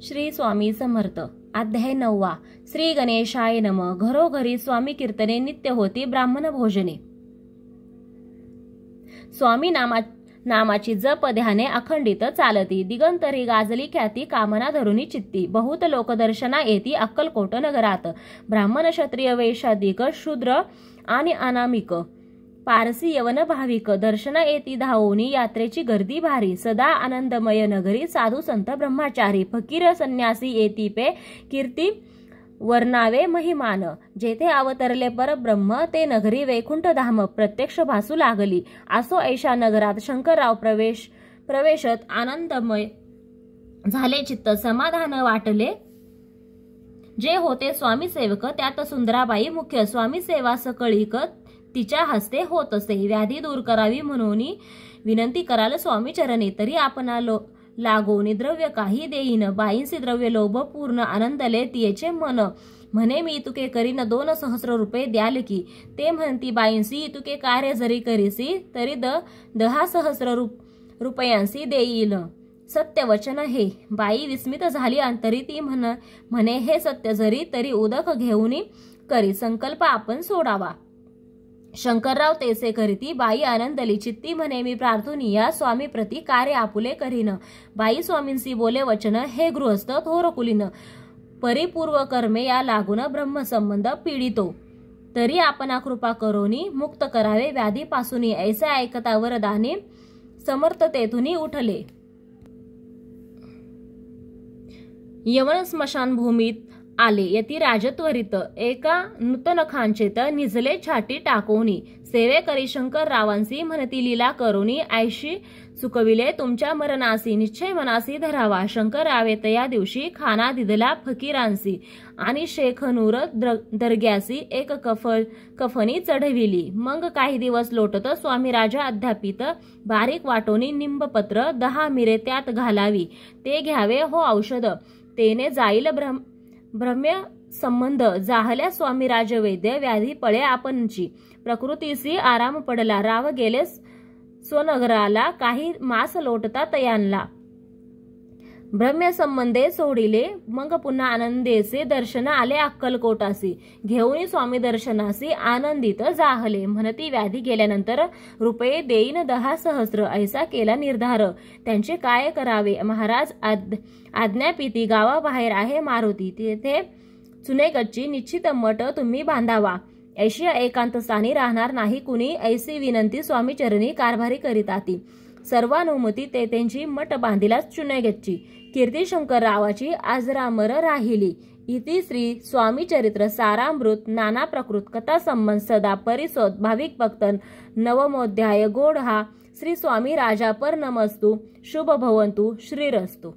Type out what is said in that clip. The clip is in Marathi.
श्री स्वामी समर्थ. अध्याय 9. श्री गणेशाय नम. घरोघरी स्वामी कीर्तने नित्य होती ब्राह्मण भोजने. स्वामी नामाची जप ध्याने अखंडित चालती. दिगंतरी गाजली ख्याती कामना धरुनी चित्ती. बहुत लोक दर्शना येती अक्कलकोट नगरात. ब्राह्मण क्षत्रिय वैश्याधिक शूद्र आणि अनामिक पारसी यवन भाविक दर्शना येती धावोनी. यात्रेची गर्दी भारी. सदा आनंदमय नगरी. साधू संत ब्रह्मचारी फकीर संन्यासी येती पे कीर्ती वर्णावे महिमान. जेथे अवतरले परब्रह्म ते नगरी वैकुंठ धाम प्रत्यक्ष भासू लागली. असो ऐशा नगरात शंकरराव प्रवेशत आनंदमय झाले चित्त. समाधान वाटले जे होते स्वामी सेवक त्यात सुंदराबाई मुख्य. स्वामी सेवा सकळीक तिच्या हस्ते होत असे. व्याधी दूर करावी म्हणून विनंती कराल स्वामी चरणी. तरी आपणा लागोनी द्रव्य काही देईन. बाईंसी द्रव्य लोभ पूर्ण आनंदले तिचे मन. म्हणे मी तुके करीन 2 सहस्र रुपये द्याल की. ते म्हणती बाईंसी तुके कार्य जरी करीसी तरी 10 सहस्र रुपयांसी देईल. सत्य वचन हे. बाई विस्मित झाली अंतरी. ती म्हणे हे सत्य जरी तरी उदक घेऊन करी. संकल्प आपण सोडावा. शंकरराव तेसे करीती. बाई आनंदली चित्ती. म्हणे मी प्रार्थनीया स्वामी प्रती कार्य आपुले करीन. बाई स्वामींसी बोले वचन. हे गृहस्थ थोर कुलीन. परिपूर्व कर्मे या लागून ब्रह्मसंबंध पीडितो. तरी आपणा कृपा करोनी मुक्त करावे व्याधीपासून. ऐसे ऐकता वरदाने समर्थतेतून उठले. यवन स्मशानभूमीत आले. यती राजत्वरित एका नूतनखांचेत निजले छाटी टाकोनी. सेवे करी शंकररावांसी म्हणती लीला करोनी. ऐशी चुकविले तुमच्या मरणासी निश्चय मनासी धरावा. शंकररावे तया दिवशी खाना दिदला फकीरांसी आणि शेखनूर दर्ग्यासी एक कफनी चढविली. मग काही दिवस लोटत स्वामी राजा अध्यापित बारीक वाटोनी निंबपत्र 10 मिरे त्यात घालावी. ते घ्यावे हो औषध. तेने जाईल भ्रम्य संबंध. जाहल्या स्वामी राजवैद्य व्याधी पळे आपणची. प्रकृतीसी आराम पडला. राव गेले स्वनगराला. काही मास लोटता तयांना. भ्रम्य संबंधे सोडिले. मग पुन्हा आनंदेचे दर्शन आले अक्कलकोटासी. घेऊन स्वामी दर्शनासी आनंदित जाहले. म्हणती व्याधी गेल्यानंतर रुपये देईन 10 सहस्र. ऐसा केला निर्धार. त्यांचे काय करावे. महाराज आज्ञापिती गावाबाहेर आहे मारुती. तेथे चुनेगच्ची निश्चित मठ तुम्ही बांधावा. ऐशी एकांत स्थानी राहणार नाही कुणी. ऐसी विनंती स्वामी चरणी कारभारी करीताती. सर्वानुमती ते त्यांची मठ बांधिलाच चुनेगच्ची. कीर्ती शंकररावाची आजरामर राहिली. इति श्री स्वामी चरित्र सारामृत नाना प्रकृत कथा संबंध सदा परिसोद भाविक भक्त नवमोध्याय गोड हा. श्री स्वामी राजा पर नमस्तु. शुभ भवंतु. श्रीरस्तु.